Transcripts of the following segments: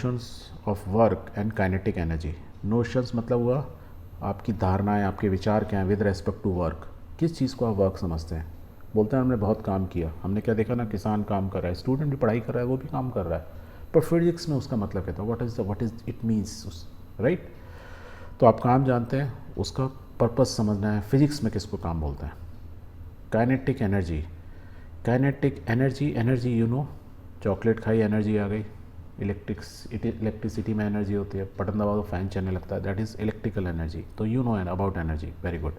Notions of work and kinetic energy. Notions मतलब हुआ आपकी धारणाएं, आपके विचार क्या हैं विद रेस्पेक्ट टू वर्क। किस चीज़ को आप वर्क समझते हैं? बोलते हैं हमने बहुत काम किया, हमने क्या देखा ना, किसान काम कर रहा है, स्टूडेंट भी पढ़ाई कर रहा है, वो भी काम कर रहा है, पर फिजिक्स में उसका मतलब क्या था, what is it means, right? तो आप काम जानते हैं, उसका पर्पस समझना है, फिजिक्स में किसको काम बोलते हैं? Kinetic energy. Kinetic energy, energy you know, chocolate खाई एनर्जी आ गई। इलेक्ट्रिसिटी में एनर्जी होती है, बटन दबाओ तो फैन चलने लगता है, दैट इज़ इलेक्ट्रिकल एनर्जी। तो you know about energy, very good.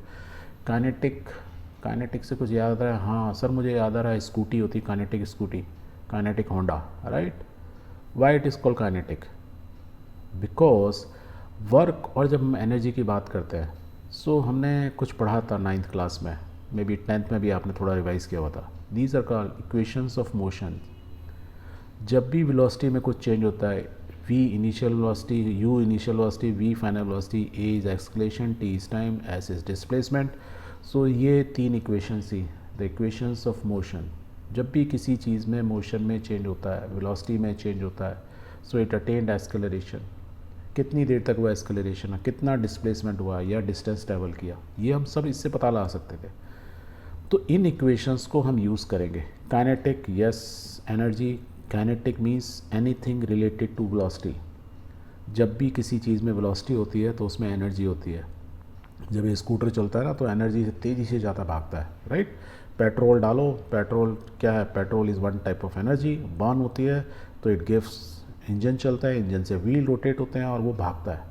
Kinetic, kinetic से कुछ याद आ रहा है? हाँ सर मुझे याद आ रहा है, स्कूटी होती है kinetic scooty, kinetic Honda, right? Why it is called kinetic? Because work, और जब हम एनर्जी की बात करते हैं, सो हमने कुछ पढ़ा था नाइन्थ क्लास में, मे बी टेंथ में भी आपने थोड़ा रिवाइज किया हुआ था। These are called equations of motion. जब भी वेलोसिटी में कुछ चेंज होता है, v initial velocity, u initial velocity, v final velocity, a is acceleration, t is time, s is displacement. So ये तीन इक्वेशन थी, द इक्वेशंस ऑफ मोशन। जब भी किसी चीज़ में मोशन में चेंज होता है, वेलोसिटी में चेंज होता है, सो इट अटेन्ड एक्सेलरेशन। कितनी देर तक हुआ एक्सेलरेशन, कितना डिस्प्लेसमेंट हुआ या डिस्टेंस ट्रैवल किया, ये हम सब इससे पता लगा सकते थे। तो इन इक्वेशंस को हम यूज़ करेंगे। Kinetic, yes, energy. Kinetic means anything related to velocity. जब भी किसी चीज़ में वेलोसिटी होती है तो उसमें एनर्जी होती है। जब ये स्कूटर चलता है ना तो एनर्जी से तेज़ी से ज़्यादा भागता है, राइट? पेट्रोल डालो, पेट्रोल क्या है, petrol is one type of energy, burn होती है तो इट गिव्स, इंजन चलता है, इंजन से व्हील रोटेट होते हैं और वो भागता है।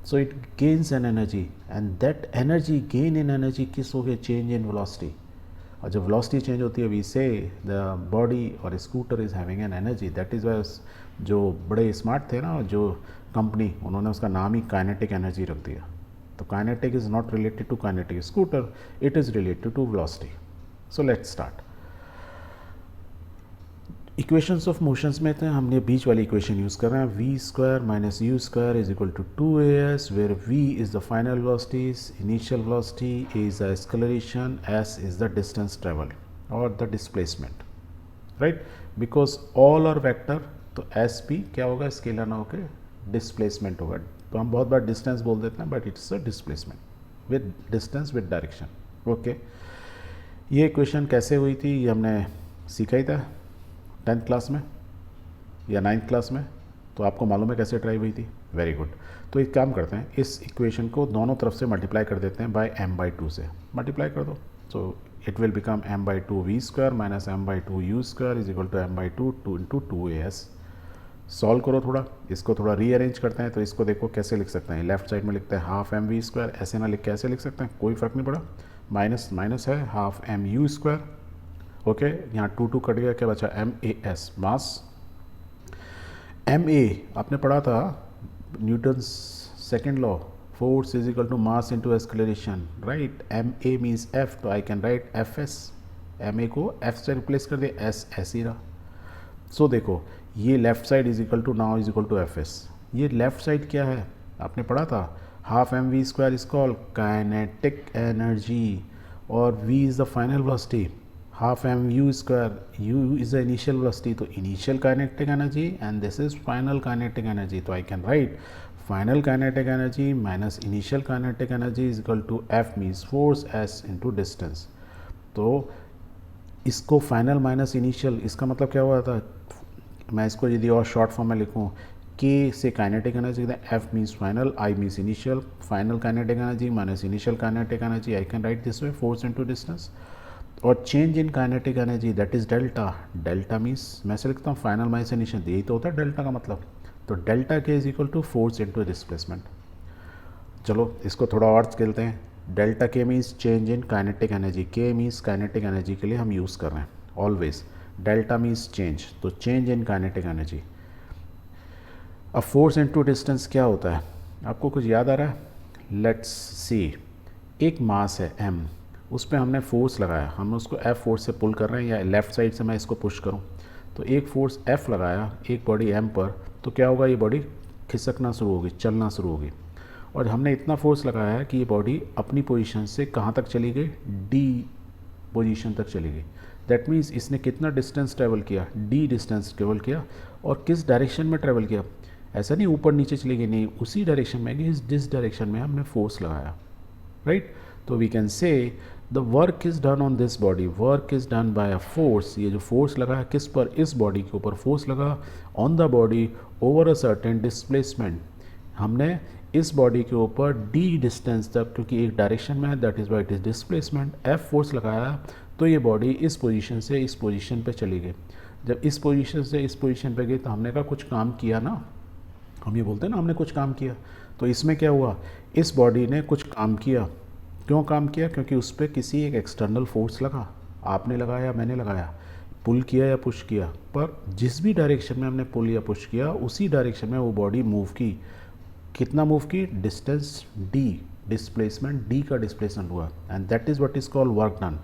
So it gains an energy, and that energy, gain in energy किस हो गया, चेंज इन वेलोसिटी। और जब वेलोसिटी चेंज होती है, वी से द बॉडी और scooter is having an energy. That is why जो बड़े स्मार्ट थे ना जो कंपनी, उन्होंने उसका नाम ही काइनेटिक एनर्जी रख दिया। तो kinetic is not related to kinetic scooter, it is related to velocity. So let's start. Equations of motions में थे, हमने बीच वाली इक्वेशन यूज़ कर रहे हैं, v square minus u square is equal to 2as, where v is the final velocities, initial velocity, is the acceleration, s is the distance travel और the displacement, right? Because all are vector, तो s भी क्या होगा, scalar ना होकर displacement होगा। तो हम बहुत बार डिस्टेंस बोल देते हैं, but it's a displacement with distance with direction. Okay, ये इक्वेशन कैसे हुई थी ये हमने सीखा ही था 10th क्लास में या 9th क्लास में, तो आपको मालूम है कैसे ड्राइव हुई थी, वेरी गुड। तो एक काम करते हैं, इस इक्वेशन को दोनों तरफ से मल्टीप्लाई कर देते हैं बाय m/2 से, मल्टीप्लाई कर दो। So it will become m/2 v square minus m/2 u square is equal to m/2 2 into 2as। Solve करो थोड़ा, इसको थोड़ा रीअरेंज करते हैं। तो इसको देखो कैसे लिख सकते हैं, लेफ्ट साइड में लिखते हैं हाफ एम वी स्क्वायर, ऐसे ना लिख के ऐसे लिख सकते हैं, कोई फ़र्क नहीं पड़ा, माइनस माइनस है, half m u square. Okay, यहाँ 2 कट गया, क्या बचा, m a s, mass. M a आपने पढ़ा था Newton second law, force is equal to mass into acceleration, right? M a means f, तो I can write f s. M a को एफ से रिप्लेस कर दिया, एस एस ही रहा। So देखो, ये left side is equal to now is equal to f s. ये left side क्या है, आपने पढ़ा था, half m v square is called kinetic energy, और v is the final velocity, half m u square, u is the initial velocity, तो initial kinetic energy and this is final kinetic energy. तो I can write final kinetic energy minus initial kinetic energy is equal to F means force, S into distance. तो इसको final minus initial, इसका मतलब क्या हुआ था, मैं इसको यदि और शॉर्ट फॉर्म में लिखूँ, के से kinetic energy, f means final, i means initial, final kinetic energy minus initial kinetic energy, I can write this way, force into distance. और change in kinetic energy that is delta, delta means मैं से लिखता हूँ final minus initial, यही तो होता है delta का मतलब। तो delta K is equal to force into displacement. चलो इसको थोड़ा और खेलते हैं, delta K means change in kinetic energy, K means kinetic energy के लिए हम यूज़ कर रहे हैं ऑलवेज, डेल्टा मीन्स चेंज, तो चेंज इन काइनेटिक एनर्जी। अब फोर्स इनटू डिस्टेंस क्या होता है, आपको कुछ याद आ रहा है? लेट्स सी, एक मास है m, उस पर हमने फोर्स लगाया, हम उसको F फोर्स से पुल कर रहे हैं, या लेफ़्ट साइड से मैं इसको पुश करूं, तो एक फोर्स F लगाया एक बॉडी m पर, तो क्या होगा, ये बॉडी खिसकना शुरू होगी, चलना शुरू होगी। और हमने इतना फोर्स लगाया है कि ये बॉडी अपनी पोजीशन से कहाँ तक चली गई, डी पोजीशन तक चली गई। दैट मीन्स इसने कितना डिस्टेंस ट्रेवल किया, डी डिस्टेंस ट्रेवल किया, और किस डायरेक्शन में ट्रेवल किया, ऐसा नहीं ऊपर नीचे चली गई, नहीं, उसी डायरेक्शन में कि जिस डायरेक्शन में हमने फोर्स लगाया, राइट। तो we can say the work is done on this body, work is done by a force, ये जो फोर्स लगा है किस पर, इस बॉडी के ऊपर फोर्स लगा, on the body over a certain displacement, हमने इस बॉडी के ऊपर डी डिस्टेंस तक, क्योंकि एक डायरेक्शन में है that is why it is displacement, F force लगाया तो ये बॉडी इस पोजीशन से इस पोजीशन पे चली गई। जब इस पोजीशन से इस पोजीशन पे गई तो हमने कहा कुछ काम किया ना, हम ये बोलते हैं ना हमने कुछ काम किया। तो इसमें क्या हुआ, इस बॉडी ने कुछ काम किया। क्यों काम किया, क्योंकि उस पर किसी एक एक्सटर्नल फोर्स लगा, आपने लगाया मैंने लगाया, पुल किया या पुश किया, पर जिस भी डायरेक्शन में हमने पुल या पुश किया उसी डायरेक्शन में वो बॉडी मूव की। कितना मूव की, डिस्टेंस डी, डिस्प्लेसमेंट डी का डिस्प्लेसमेंट हुआ, and that is what is called work done.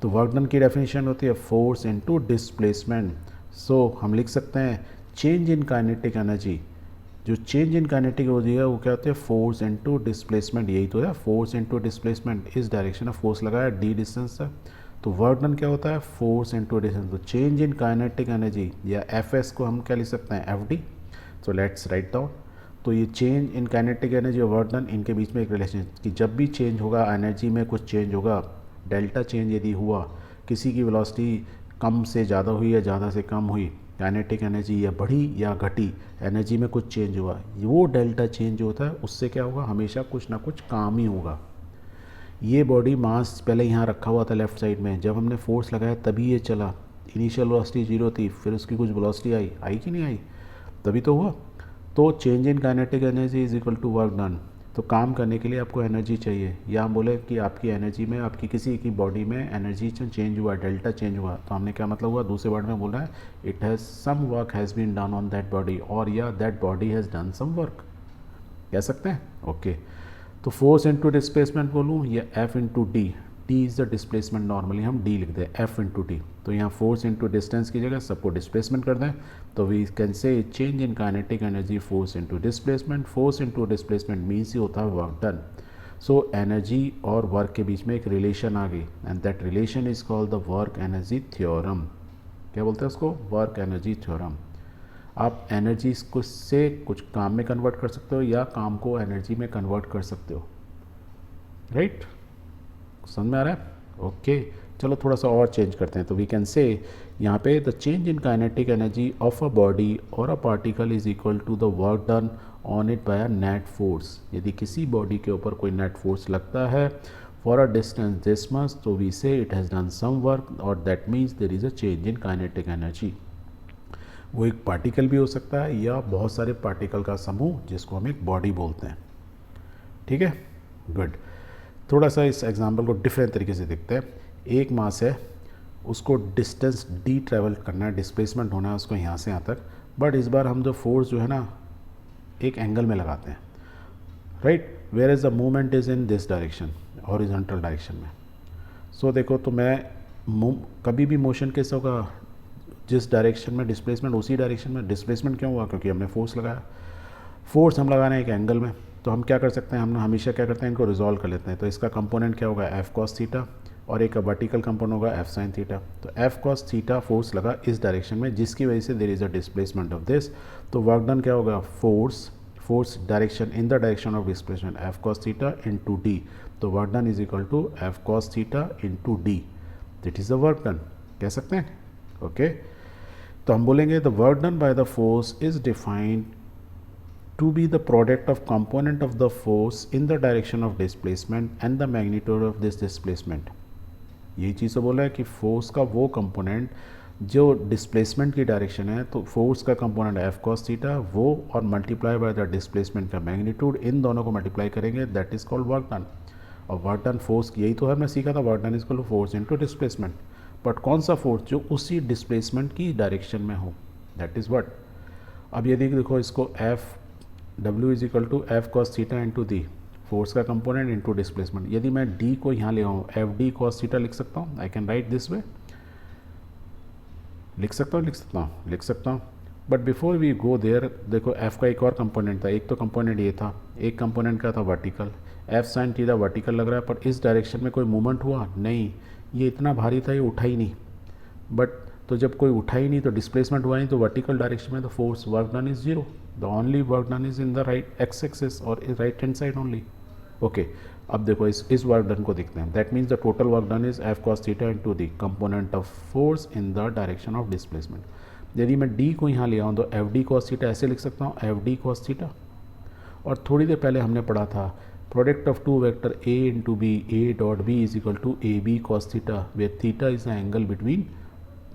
तो वर्क डन की डेफिनेशन होती है फोर्स इनटू डिस्प्लेसमेंट। सो हम लिख सकते हैं चेंज इन काइनेटिक एनर्जी, जो चेंज इन काइनेटिक एनर्जी है वो क्या होती है, फोर्स इनटू डिस्प्लेसमेंट, यही तो है फोर्स इनटू डिस्प्लेसमेंट, इस डायरेक्शन में फोर्स लगाया डी डिस्टेंस है, तो वर्क डन क्या होता है, फोर्स इनटू डिस्टेंस। तो चेंज इन काइनेटिक एनर्जी या एफ एस को हम क्या लिख सकते हैं, F D. So let's write down. तो ये चेंज इन काइनेटिक एनर्जी और वर्क डन, इनके बीच में एक रिलेशन कि जब भी चेंज होगा एनर्जी में कुछ चेंज होगा, डेल्टा चेंज यदि हुआ, किसी की वेलोसिटी कम से ज़्यादा हुई या ज़्यादा से कम हुई, काइनेटिक एनर्जी या बढ़ी या घटी, एनर्जी में कुछ चेंज हुआ, वो डेल्टा चेंज होता है, उससे क्या होगा, हमेशा कुछ ना कुछ काम ही होगा। ये बॉडी मास पहले यहाँ रखा हुआ था लेफ़्ट साइड में, जब हमने फोर्स लगाया तभी ये चला, इनिशियल वेलोसिटी 0 थी, फिर उसकी कुछ वेलोसिटी आई कि नहीं आई, तभी तो हुआ। तो change in kinetic energy is equal to work done. तो काम करने के लिए आपको एनर्जी चाहिए, या हम बोले कि आपकी एनर्जी में, आपकी किसी की बॉडी में एनर्जी चेंज हुआ, डेल्टा चेंज हुआ, तो हमने क्या मतलब हुआ, दूसरे वर्ड में बोल रहा है it has some work has been done on that body, और या that body has done some work, कह सकते हैं। ओके, तो फोर्स इनटू डिस्प्लेसमेंट बोलूँ या F into D, D is the displacement, normally हम डी लिख दें, एफ इंटू डी। तो यहाँ फोर्स इंटू डिस्टेंस की जगह सबको डिस्प्लेसमेंट कर दें, तो we can say change in kinetic energy force into displacement, force into displacement means ही होता है वर्क डन। सो एनर्जी और वर्क के बीच में एक रिलेशन आ गई, and that relation is called the work energy theorem. क्या बोलते हैं उसको, वर्क एनर्जी थ्योरम। आप एनर्जी को से कुछ काम में कन्वर्ट कर सकते हो या काम को एनर्जी में कन्वर्ट कर सकते हो, राइट? समझ में आ रहा है? ओके, चलो थोड़ा सा और चेंज करते हैं। तो वी कैन से यहाँ पे the change in kinetic energy of a body और a particle is equal to the work done on it by a net force. यदि किसी बॉडी के ऊपर कोई नेट फोर्स लगता है for a distance this much, तो we say it has done some work, और that means there is a change in kinetic energy. वो एक पार्टिकल भी हो सकता है या बहुत सारे पार्टिकल का समूह, जिसको हम एक बॉडी बोलते हैं। ठीक है, गुड। थोड़ा सा इस एग्जांपल को डिफरेंट तरीके से देखते हैं। एक मास है, उसको डिस्टेंस डी ट्रैवल करना है, डिस्प्लेसमेंट होना है उसको यहाँ से यहाँ तक, बट इस बार हम जो फोर्स जो है ना एक एंगल में लगाते हैं, right, where is the movement is in this direction, horizontal direction में। सो देखो, तो मैं कभी भी मोशन कैसे होगा, जिस डायरेक्शन में डिस्प्लेसमेंट उसी डायरेक्शन में। डिस्प्लेसमेंट क्यों हुआ, क्योंकि हमने फोर्स लगाया। फोर्स हम लगा रहे हैं एक एंगल में, तो हम क्या कर सकते हैं, हम हमेशा क्या करते हैं, इनको रिजॉल्व कर लेते हैं। तो इसका कंपोनेंट क्या होगा, एफ कॉस थीटा, और एक वर्टिकल कंपोनेंट होगा एफ साइन थीटा। तो एफ कॉस थीटा फोर्स लगा इस डायरेक्शन में, जिसकी वजह से there is a displacement of this. तो वर्क डन क्या होगा, force direction in the direction of displacement f cos theta into d. तो work done is equal to F cos theta into d, that is the work done, कह सकते हैं। Okay, तो हम बोलेंगे the work done by the force is defined to be the product of component of the force in the direction of displacement and the magnitude of this displacement। यही चीज़ तो बोला है कि फोर्स का वो कंपोनेंट जो डिस्प्लेसमेंट की direction है, तो फोर्स का कंपोनेंट एफ कॉस थीटा वो, और मल्टीप्लाई बाय द डिस्प्लेसमेंट का मैग्नीट्यूड, इन दोनों को मल्टीप्लाई करेंगे, that is called work done. और वर्क डन फोर्स, यही तो हमने सीखा था, work done is equal to force into displacement. But कौन सा फोर्स, जो उसी डिस्प्लेसमेंट की डायरेक्शन में हो, दैट इज़ व्हाट। अब यदि देखो इसको F W is equal to F cos theta into D, force का कंपोनेंट इंटू डिस्प्लेसमेंट। यदि मैं D को यहाँ ले आऊँ, एफ डी कॉस थीटा लिख सकता हूँ, I can write this way, लिख सकता हूँ। But before we go there, देखो F का एक और कंपोनेंट था, एक तो कंपोनेंट ये था, एक कंपोनेंट का था vertical, F sine theta vertical लग रहा है, पर इस डायरेक्शन में कोई मूवमेंट हुआ नहीं, ये इतना भारी था, ये उठा ही नहीं। बट तो जब कोई उठा ही नहीं तो डिस्प्लेसमेंट हुआ नहीं तो वर्टिकल डायरेक्शन में the force work done is zero, the only work done is in the right x axis और right hand side only. Okay, अब देखो इस वर्क डन को देखते हैं। That means the total work done is f cos theta into the component of force in the direction of displacement. यदि मैं D को यहाँ ले आऊँ तो एफ डी कॉस थीटा ऐसे लिख सकता हूँ, एफ डी कॉस थीटा। और थोड़ी देर पहले हमने पढ़ा था product of two vector A into B, A dot B is equal to A B cos theta, where theta is the angle between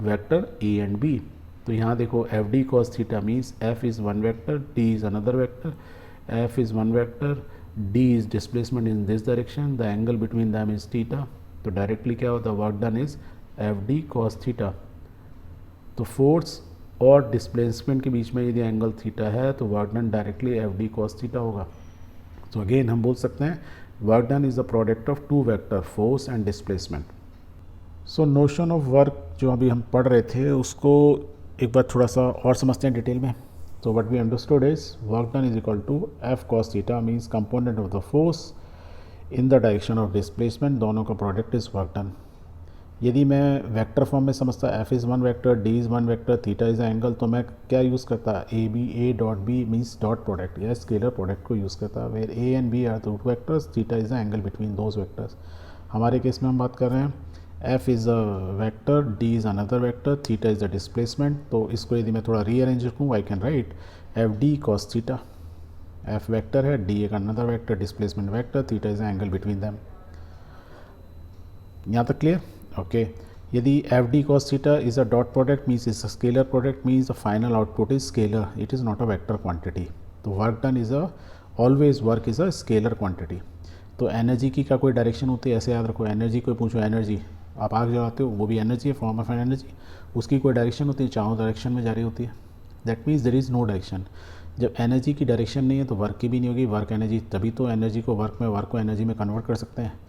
vector A and B. तो यहाँ देखो F D cos theta means F is one vector, D is another vector, F is one vector, D is displacement in this direction, the angle between them is theta. तो directly क्या होता है, work done is F D cos theta. तो force और displacement के बीच में यदि एंगल थीटा है तो work done directly F D cos theta होगा। तो अगेन हम बोल सकते हैं work done is the product of two vector force and displacement. So notion of work जो अभी हम पढ़ रहे थे उसको एक बार थोड़ा सा और समझते हैं डिटेल में। तो what we understood is work done is equal to F cos theta means component of the force in the direction of displacement, दोनों का प्रोडक्ट इज वर्क डन। यदि मैं वेक्टर फॉर्म में समझता F is one vector, D is one vector, theta is angle, तो मैं क्या use करता, A B, A dot B means dot product या स्केलर प्रोडक्ट को यूज़ करता, where A and B are the root vectors, theta is the angle between those vectors. हमारे case में हम बात कर रहे हैं F is a vector, D is another vector, theta is the displacement. तो इसको यदि मैं थोड़ा रीअरेंज रखूँ I can write F D cos theta, F vector है, डी एक another vector, displacement vector, theta is the angle between them. यहाँ तक क्लियर? ओके, यदि F D cos theta is a dot product means is a scalar product means the final output is scalar, it is not a vector quantity. तो work done is a always work is a scalar quantity. तो energy की क्या कोई direction होती है, ऐसे याद रखो, एनर्जी कोई पूछो, एनर्जी आप आग जलाते हो वो भी एनर्जी है, फॉर्म ऑफ एनर्जी, उसकी कोई डायरेक्शन होती है, चारों डायरेक्शन में जा रही होती है। That means there is no direction. जब एनर्जी की डायरेक्शन नहीं है तो वर्क की भी नहीं होगी, वर्क एनर्जी, तभी तो एनर्जी को वर्क में, वर्क को एनर्जी में कन्वर्ट कर सकते हैं।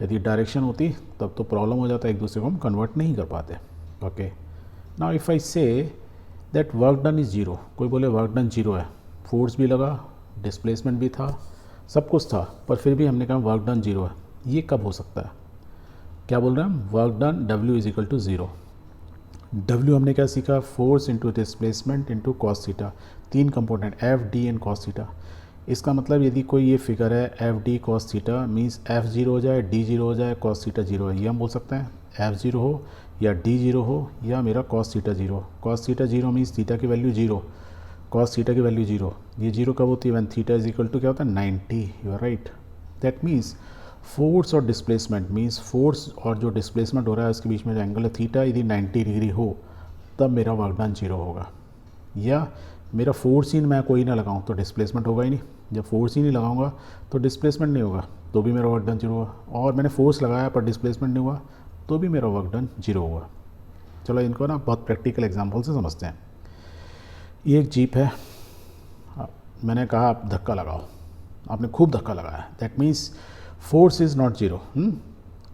यदि डायरेक्शन होती तब तो प्रॉब्लम हो जाता है, एक दूसरे को हम कन्वर्ट नहीं कर पाते। Okay, now if I say that work done is zero, कोई बोले वर्क डन जीरो है, फोर्स भी लगा, डिस्प्लेसमेंट भी था, सब कुछ था, पर फिर भी हमने कहा वर्क डन जीरो है, ये कब हो सकता है? क्या बोल रहे हैं हम, work done W is equal to zero. W हमने क्या सीखा, force into displacement into cos theta, तीन component F D and cos theta. इसका मतलब यदि कोई ये फिगर है F D cos theta means F zero हो जाए, डी जीरो हो जाए, कॉस थीटा जीरो है, ये हम बोल सकते हैं। एफ जीरो हो या डी जीरो हो या मेरा cos theta zero. Cos theta zero means theta की वैल्यू जीरो, कॉस थीटा की वैल्यू जीरो। ये जीरो कब होती है, when theta is equal to क्या होता है 90, you are right. That means force और डिस्प्लेसमेंट मीन्स फोर्स और जो डिस्प्लेसमेंट हो रहा है उसके बीच में जो एंगल है थीटा यदि 90 डिग्री हो तब मेरा वर्क डन जीरो होगा। या मेरा फोर्स ही मैं कोई ना लगाऊं तो डिस्प्लेसमेंट होगा ही नहीं, जब फोर्स ही नहीं लगाऊंगा तो डिस्प्लेसमेंट नहीं होगा, तो भी मेरा वर्क डन जीरो होगा। और मैंने फोर्स लगाया पर डिस्प्लेसमेंट नहीं हुआ तो भी मेरा वर्क डन जीरो होगा। चलो इनको ना बहुत प्रैक्टिकल एग्जांपल से समझते हैं। ये एक जीप है, मैंने कहा आप धक्का लगाओ, आपने खूब धक्का लगाया, that means force is not zero.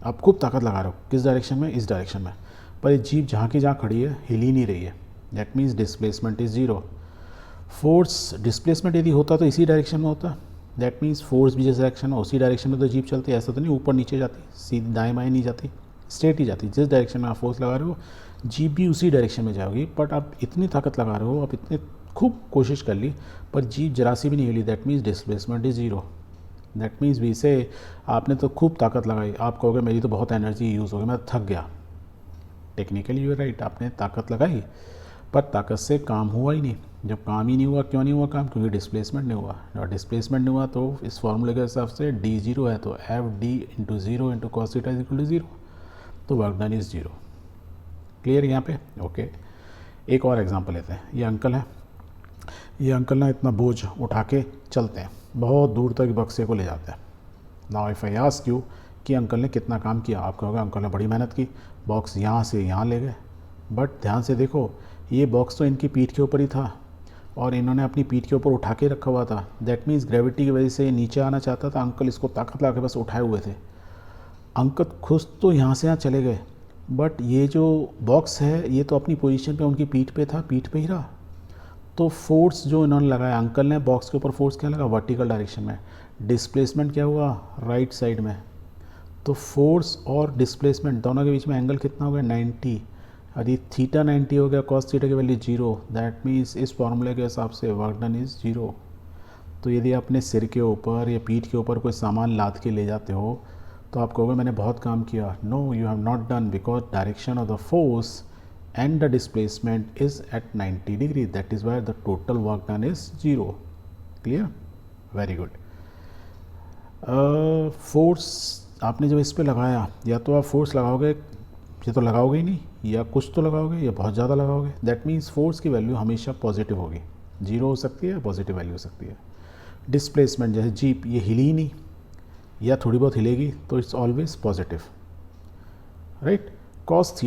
आप खूब ताकत लगा रहे हो, किस डायरेक्शन में, इस डायरेक्शन में, पर ये जीप जहाँ की जहाँ खड़ी है हिल ही नहीं रही है, that means displacement is zero. Force displacement यदि होता तो इसी डायरेक्शन में होता, दैट मीन्स फोर्स भी जिस डायरेक्शन में उसी डायरेक्शन में तो जीप चलती है, ऐसा तो नहीं ऊपर नीचे जाती, सीधी दाएँ बाएँ नहीं जाती, स्ट्रेट ही जाती। जिस डायरेक्शन में आप फोर्स लगा रहे हो जीप भी उसी डायरेक्शन में जाओगी। बट आप इतनी ताकत लगा रहे हो, आप इतने खूब कोशिश कर ली पर जीप जरा सी भी नहीं हिली, that means displacement is zero. That means भी से आपने तो खूब ताकत लगाई, आप कहोगे मेरी तो बहुत एनर्जी यूज़ हो गई, मैं थक गया। टेक्निकली यू राइट, आपने ताकत लगाई पर ताकत से काम हुआ ही नहीं। जब काम ही नहीं हुआ, क्यों नहीं हुआ काम, क्योंकि डिस्प्लेसमेंट नहीं हुआ, और डिस्प्लेसमेंट नहीं हुआ तो इस फॉर्मूले के हिसाब से डी जीरो है तो F D into zero into cos theta is equal to zero, तो work done is zero. Clear यहाँ पे? ओके, एक और एग्जांपल लेते हैं। ये अंकल है, ये अंकल ना इतना बोझ उठा के चलते हैं, बहुत दूर तक बक्से को ले जाते हैं। Now if I ask you कि अंकल ने कितना काम किया, आप कहोगे अंकल ने बड़ी मेहनत की, बॉक्स यहाँ से यहाँ ले गए। बट ध्यान से देखो, ये बॉक्स तो इनकी पीठ के ऊपर ही था और इन्होंने अपनी पीठ के ऊपर उठा के रखा हुआ था, दैट मीन्स ग्रेविटी की वजह से ये नीचे आना चाहता था, अंकल इसको ताकत लगा के बस उठाए हुए थे। अंकल खुद तो यहाँ से यहाँ चले गए, बट ये जो बॉक्स है ये तो अपनी पोजीशन पे उनकी पीठ पे था, पीठ पे ही रहा। तो फोर्स जो इन्होंने लगाया, अंकल ने बॉक्स के ऊपर फोर्स क्या लगा, वर्टिकल डायरेक्शन में, डिस्प्लेसमेंट क्या हुआ, राइट साइड में। तो फोर्स और डिस्प्लेसमेंट दोनों के बीच में एंगल कितना हो गया, 90। यदि थीटा 90 हो गया कॉस थीटा की वैल्यू 0, दैट मीन्स इस फॉर्मूले के हिसाब से वर्क डन इज़ 0। तो यदि अपने सिर के ऊपर या पीठ के ऊपर कोई सामान लाद के ले जाते हो तो आप कहोगे मैंने बहुत काम किया। No, you have not done, because direction of the force and the displacement is at 90 degree, that is why the total work done is 0. Clear? Very good. Force आपने जब इस पे लगाया, या तो आप फोर्स लगाओगे, ये तो लगाओगे ही नहीं, या कुछ तो लगाओगे या बहुत ज़्यादा लगाओगे। दैट मीन्स फोर्स की वैल्यू हमेशा पॉजिटिव होगी, 0 हो सकती है, पॉजिटिव वैल्यू हो सकती है। डिस्प्लेसमेंट जैसे जीप ये हिली ही नहीं या थोड़ी बहुत हिलेगी तो it's always positive, right. Cos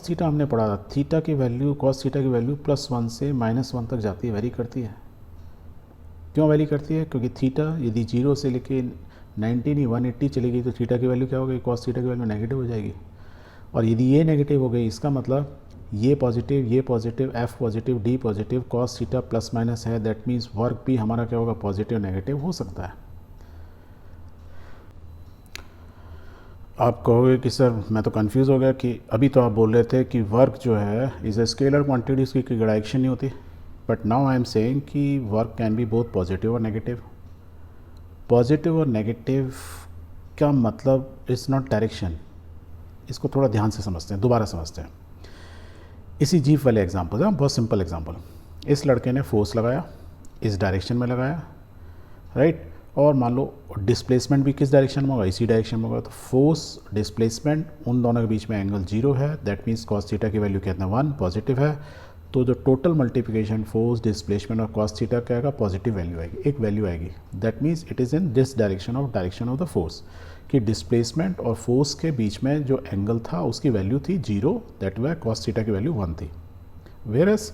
theta हमने पढ़ा था, थीटा की वैल्यू कॉस थीटा की वैल्यू +1 से -1 तक जाती है, वेरी करती है। क्यों वेरी करती है? क्योंकि थीटा यदि 0 से लेके 90 नहीं 180 चली गई तो थीटा की वैल्यू क्या हो गई? कॉस थीटा की वैल्यू नेगेटिव हो जाएगी। और यदि ये नेगेटिव हो गई, इसका मतलब ये positive, F positive, D positive, cos theta plus minus है, दैट मीन्स वर्क भी हमारा क्या होगा? पॉजिटिव नेगेटिव हो सकता है। आप कहोगे कि सर मैं तो कंफ्यूज हो गया कि अभी तो आप बोल रहे थे कि वर्क जो है इज़ ए स्केलर क्वांटिटी, उसकी कोई डायरेक्शन नहीं होती, but now I am saying कि work can be both positive और नेगेटिव। पॉजिटिव और नेगेटिव का मतलब इज़ नॉट डायरेक्शन। इसको थोड़ा ध्यान से समझते हैं, दोबारा समझते हैं। इसी जीप वाले एग्जाम्पल है, बहुत सिंपल एग्जाम्पल। इस लड़के ने फोर्स लगाया, इस डायरेक्शन में लगाया, राइट, और मान लो डिस्प्लेसमेंट भी किस डायरेक्शन में होगा? इसी डायरेक्शन में होगा। तो फोर्स डिस्प्लेसमेंट उन दोनों के बीच में एंगल 0 है, दैट मीन्स कॉस थीटा की वैल्यू कितना? 1 पॉजिटिव है। तो जो टोटल मल्टीप्लिकेशन फोर्स डिस्प्लेसमेंट और कॉस थीटा क्या आएगा? पॉजिटिव वैल्यू आएगी, एक वैल्यू आएगी। That means it is in this direction of the force, कि डिस्प्लेसमेंट और फोर्स के बीच में जो एंगल था उसकी वैल्यू थी 0, दैट वाई कॉस थीटा की वैल्यू 1 थी। वेरस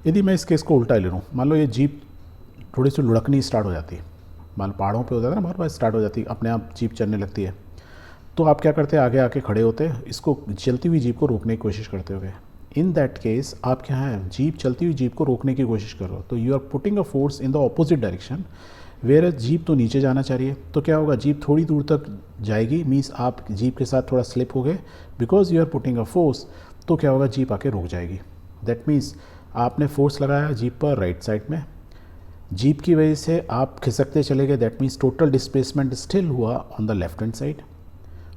यदि मैं इस केस को उल्टा ले लूँ, मान लो ये जीप थोड़ी सी लुढ़कनी स्टार्ट हो जाती है, मान पहाड़ों पे हो जाता है ना, हमारे पास स्टार्ट हो जाती है, अपने आप जीप चलने लगती है, तो आप क्या करते हैं? आगे आके खड़े होते हैं, इसको चलती हुई जीप को रोकने की कोशिश करते हो। इन दैट केस आप क्या है? जीप चलती हुई जीप को रोकने की कोशिश कर रहे हो, तो you are putting a force in the opposite direction, where jeep तो नीचे जाना चाहिए। तो क्या होगा? जीप थोड़ी दूर तक जाएगी, मीन्स आप जीप के साथ थोड़ा स्लिप हो गए, because you are putting a force. तो क्या होगा? जीप आके रुक जाएगी। दैट मीन्स आपने फोर्स लगाया जीप पर राइट साइड में, जीप की वजह से आप खिसकते चले गए, that means total displacement still हुआ on the left hand side,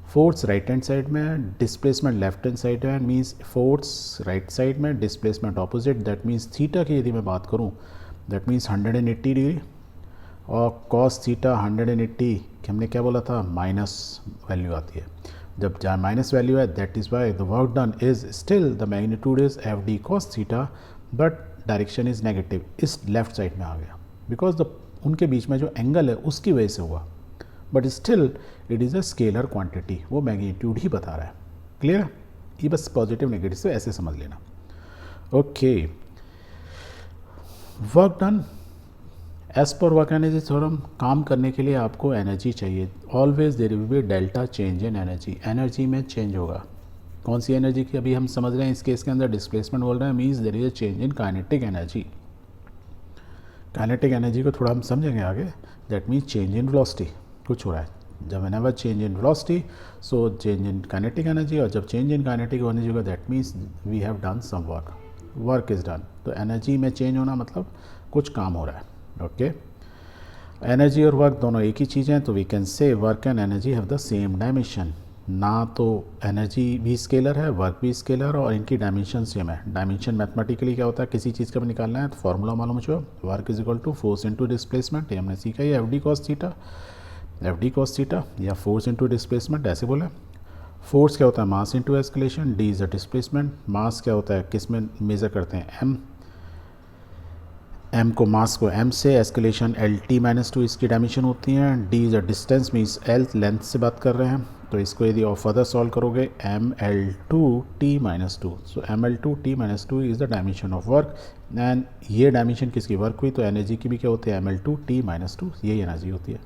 force right hand side में, डिस्प्लेसमेंट लेफ्ट हैंड साइड में, मीन्स फोर्स राइट साइड में, displacement opposite. That means theta की यदि मैं बात करूं, दैट मीन्स 180 डिग्री, और कॉस थीटा 180 हमने क्या बोला था? माइनस वैल्यू आती है। जब जहाँ माइनस वैल्यू है, that is why the work done is still the magnitude is F D cos theta, but direction is negative, इस लेफ्ट साइड में आ गया, बिकॉज द उनके बीच में जो एंगल है उसकी वजह से हुआ, but still it is a scalar quantity, वो मैग्नीट्यूड ही बता रहा है। क्लियर है? ये बस पॉजिटिव नेगेटिव से ऐसे समझ लेना। Okay, work done as per work energy theorem, काम करने के लिए आपको एनर्जी चाहिए। Always there will be delta change in energy, energy में चेंज होगा। कौन सी एनर्जी की अभी हम समझ रहे हैं? इस केस के अंदर डिस्प्लेसमेंट बोल रहे हैं, means there is a change in kinetic energy. Kinetic energy को थोड़ा हम समझेंगे आगे, that means change in velocity कुछ हो रहा है। जब whenever change in velocity, so change in kinetic energy, और जब चेंज इन काइनेटिक एनर्जी होगा, that means we have done some work, work is done. तो एनर्जी में चेंज होना मतलब कुछ काम हो रहा है। ओके, एनर्जी और वर्क दोनों एक ही चीज़ हैं, तो we can say work and energy have the same dimension. ना तो एनर्जी भी स्केलर है, वर्क भी स्केलर, और इनकी डायमेंशन सेम है। डायमेंशन मैथमेटिकली क्या होता है? किसी चीज़ का भी निकालना है तो फॉर्मूला मालूम हो, work is equal to force into displacement, ये हमने सीखा है, एफ डी कॉस थीटा, या फोर्स इंटू डिस्प्लेसमेंट ऐसे बोले। फोर्स क्या होता है? Mass into acceleration, D is a displacement. Mass क्या होता है? किस में मेज़र करते हैं? एम को, मास को एम से, एस्केलेशन LT-2 इसकी डायमेंशन होती हैं। D is a distance, means L length से बात कर रहे हैं, तो इसको यदि और फर्दर सॉल्व करोगे, ML2T-2, so ML2T-2 is the dimension of work, and ये डायमेंशन किसकी? वर्क हुई, तो एनर्जी की भी क्या होती है? ML2T-2, यही एनर्जी होती है।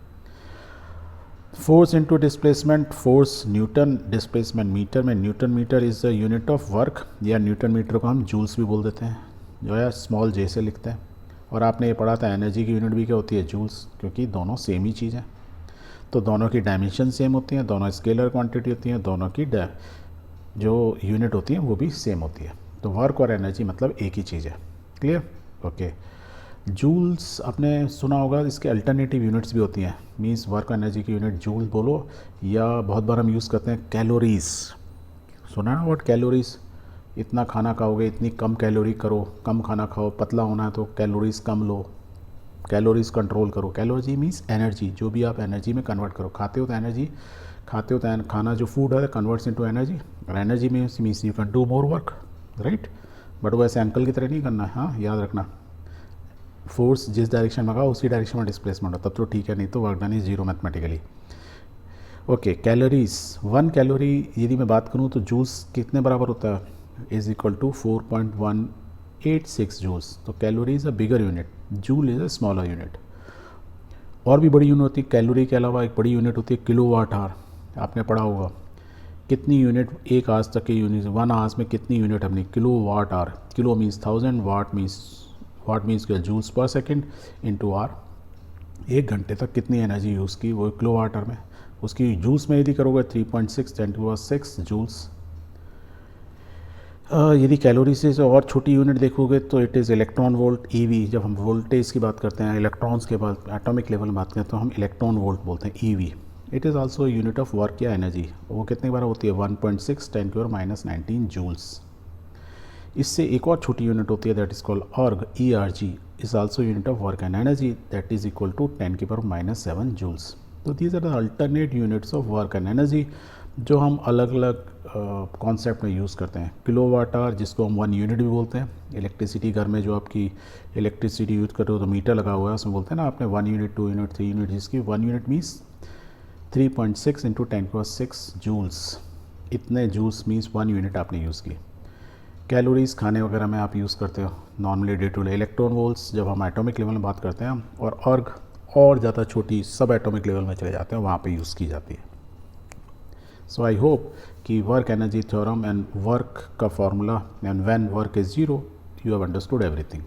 Force into displacement, force newton, displacement metre में, newton metre is the unit of work, या न्यूटन मीटर को हम जूल्स भी बोल देते हैं, जो है स्मॉल जे से लिखते हैं। और आपने ये पढ़ा था एनर्जी की यूनिट भी क्या होती है? जूल्स, क्योंकि दोनों सेम ही चीज़ है। तो दोनों की डायमेंशन सेम होती हैं, दोनों स्केलर क्वांटिटी होती हैं, दोनों की जो यूनिट होती हैं वो भी सेम होती है। तो वर्क और एनर्जी मतलब एक ही चीज़ है। क्लियर? ओके। जूल्स आपने सुना होगा, इसके अल्टरनेटिव यूनिट्स भी होती हैं। मींस वर्क और एनर्जी की यूनिट जूल बोलो, या बहुत बार हम यूज़ करते हैं कैलोरीज। सुना है ना वर्ड कैलोरीज? इतना खाना खाओगे, इतनी कम कैलोरी करो, कम खाना खाओ, पतला होना है तो कैलोरीज कम लो, कैलोरीज कंट्रोल करो। कैलोरी मीन्स एनर्जी, जो भी आप एनर्जी में कन्वर्ट करो। खाते हो तो एनर्जी, खाते हो तो खाना जो फूड है कन्वर्ट्स इनटू एनर्जी, और energy means you can do more work, right. But वैसे अंकल की तरह नहीं करना है, हाँ याद रखना। फोर्स जिस डायरेक्शन में लगा उसी डायरेक्शन में डिस्प्लेसमेंट हो, तब तो ठीक है, नहीं तो work done is zero mathematically. Okay, calories, 1 calorie यदि मैं बात करूँ तो जूल्स कितने बराबर होता है, इज इक्वल टू 4.186 जूल्स। तो calorie is a bigger unit, joule is a smaller unit. और भी बड़ी यूनिट होती है कैलोरी के अलावा, एक बड़ी यूनिट होती है किलोवाट आवर। आपने पढ़ा होगा कितनी यूनिट एक आवर्स तक की यूनिट, 1 आवर्स में कितनी यूनिट हमने, kilowatt hour. Kilo means 1000, watt means क्या, joules per second into hour. 1 घंटे तक कितनी एनर्जी यूज़ की, वो किलोवाट आवर में। उसकी जूल्स में यदि करोगे 3.6 × 10⁻⁶ जूल्स। यदि कैलोरी से और छोटी यूनिट देखोगे तो it is electron volt, EV. जब हम वोल्टेज की बात करते हैं, इलेक्ट्रॉन्स के बाद एटॉमिक लेवल में बात करते हैं तो हम इलेक्ट्रॉन वोल्ट बोलते हैं, EV. It is also unit of work या एनर्जी। वो कितने बार होती है, 1.6 × 10⁻⁻19 जूल्स। इससे एक और छोटी यूनिट होती है, that is called erg, ERG, is also unit of work and energy, that is equal to 10⁻⁻7 joules. तो these are the alternate units of work and energy जो हम अलग अलग कॉन्सेप्ट में यूज़ करते हैं। किलोवाट आवर, जिसको हम 1 यूनिट भी बोलते हैं। इलेक्ट्रिसिटी, घर में जो आपकी इलेक्ट्रिसिटी यूज़ कर रहे हो तो मीटर लगा हुआ है, उसमें बोलते हैं ना आपने 1 यूनिट, 2 यूनिट, 3 यूनिट, जिसकी 1 यूनिट मीन्स 3.6 × 10⁻⁶ जूल्स। इतने जूल्स मीन्स 1 यूनिट आपने यूज़ की। कैलोरीज खाने वगैरह में आप यूज़ करते हो normally day to day. Electron volts जब हम एटॉमिक लेवल में बात करते हैं, और अर्ग और ज़्यादा छोटी सब एटॉमिक लेवल में चले जाते हैं, वहाँ पे यूज़ की जाती है। सो आई होप कि work energy theorem and work का formula and when work is zero, you have understood everything.